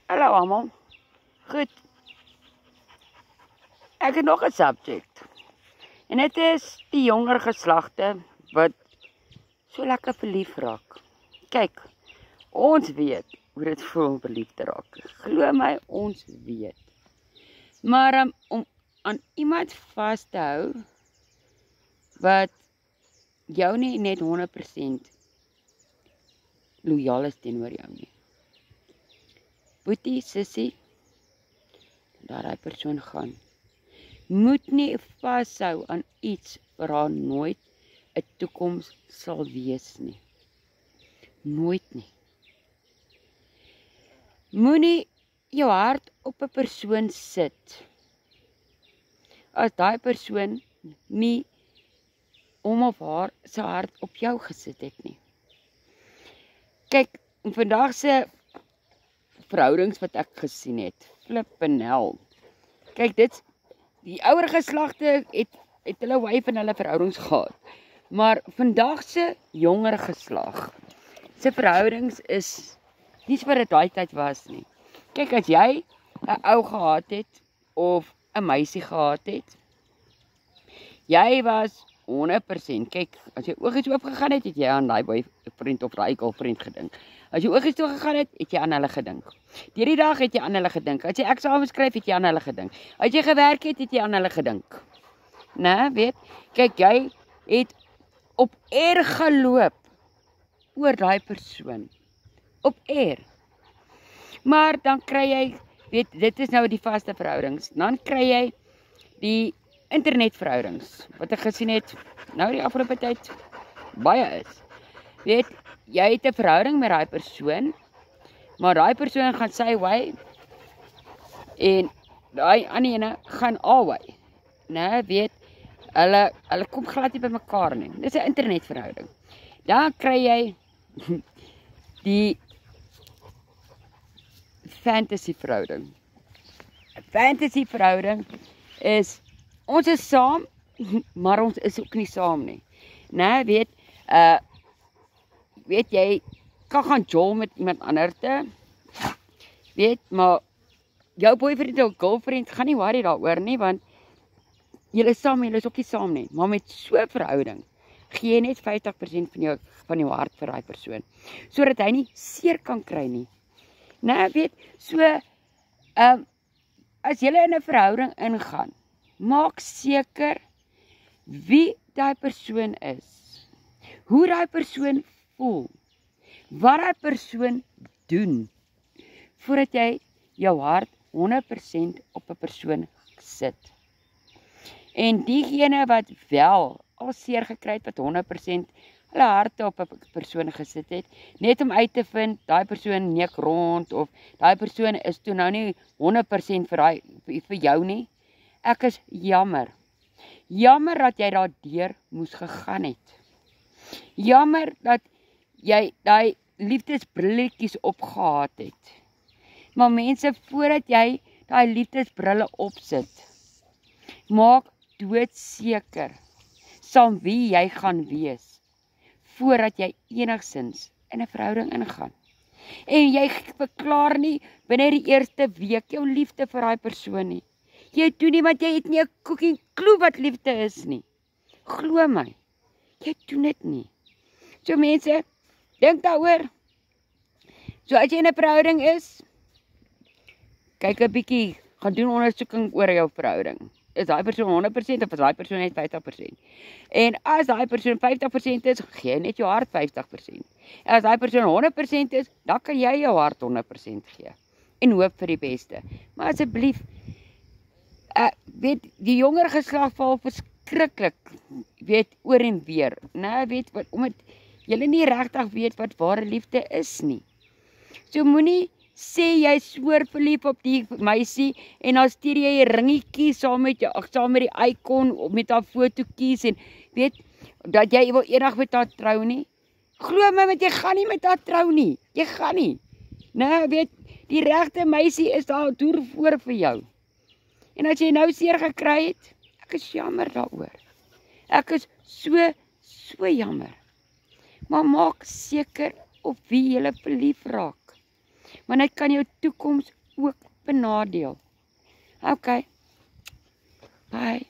Hallo allemaal. Goed. Ek het nog 'n subject. En dit is die jonger geslagte wat so lekker verlief raak. Kyk, ons weet hoe dit voel om verlief te raak. Glo my, ons weet. Maar om aan iemand vas te hou wat jou nie net 100% loyaal is teenoor jou nie. Boetie, sissie, daar die persoon gaan. Moet nie vashou aan iets waar haar nooit 'n toekoms sal wees nie. Nooit nie. Moenie jou hart op 'n persoon sit as daai persoon nie hom of haar se hart op jou gesit het nie. Kyk, in vandag se verhoudings wat ek gesien het, flippinel. Kyk, die ouer geslagte het hulle wy van hulle verhoudings gehad. Maar vandag se jonger geslag se verhoudings is nie so wat dit daai tyd was nie. Kyk, as jy 'n ou gehad het of 'n meisie gehad het, jy was 100%, kyk, as jy oogies oop gegaan het jy aan daai boyfriend of daai girlfriend gedink. As jy oogies toe gegaan het jy aan hulle gedink. Deur die dag het jy aan hulle gedink. As jy eksamens skryf het jy aan hulle gedink. As jy gewerk het jy aan hulle gedink. Né, weet? Kyk, jy het op air geloop oor daai persoon. Op air. Maar dan kry jy, weet, dit is nou die vaste verhoudings. Dan kry jy die internetverhoudings wat ek gesien het nou die afgelope tyd baie is. Weet, jy het 'n verhouding met daai persoon, maar daai persoon gaan sy way en daai ander ene gaan haar way. Né, weet, hulle kom glad nie by mekaar nie. Dis 'n internetverhouding. Dan kry jy die fantasy-verhouding. 'n Fantasy-verhouding is ons is saam, maar ons is ook nie saam nie. Né, weet, weet jy kan gaan jol met iemand anders, weet, maar jou boyfriend of girlfriend gaan nie worry daaroor nie, want julle is saam, julle is ook nie saam nie. Maar met so 'n verhouding gee jy net 50% van jou hart vir daai persoon, sodat hy nie seer kan kry nie. Né, weet, so as julle in 'n verhouding ingaan, maak seker wie daai persoon is, hoe daai persoon voel, wat daai persoon doen, voordat jy jou hart 100% op 'n persoon sit. En diegene wat wel al seer gekry het, wat 100% hulle harte op 'n persoon gesit het, net om uit te vind, daai persoon neek rond, of daai persoon is toe nou nie 100% vir jou nie. Ek is jammer. Jammer dat jy daardeur moes gegaan het. Jammer dat jy daai liefdesbrilletjies opgehaat het. Maar mense, voordat jy daai liefdesbrille opsit, maak doodseker saam wie jy gaan wees, voordat jy enigsins in 'n verhouding ingaan. En jy verklaar nie binne die eerste week jou liefde vir daai persoon nie. Jy doen nie, want jy het nie 'n cooking clue wat liefde is nie. Glo my, jy doen dit nie. So mense, dink daaroor. So as jy in 'n verhouding is, kyk 'n bietjie, gaan doen ondersoeking oor jou verhouding. Is daai persoon 100% of is daai persoon net 50%? En as daai persoon 50% is, gee jy net jou hart 50%. En as daai persoon 100% is, dan kan jy jou hart 100% gee. En hoop vir die beste. Maar asseblief, weet, die jonger geslag val verskriklik, weet, oor en weer. Nou, weet, omdat julle nie regtig weet wat ware liefde is nie. So moenie sê jy swoor verlief op die meisie en dan stuur jy 'n ringetjie saam met die icon met haar fotootjies en weet dat jy wil eendag met haar trou nie. Glo my, want jy gaan nie met haar trou nie. Jy gaan nie. Nou, weet, die regte meisie is daar deur voor vir jou. En as jy nou seer gekry het, ek is jammer daaroor. Ek is so jammer. Maar maak seker op wie jy verlief raak. Want dit kan jou toekoms ook benadeel. Okay. Bye.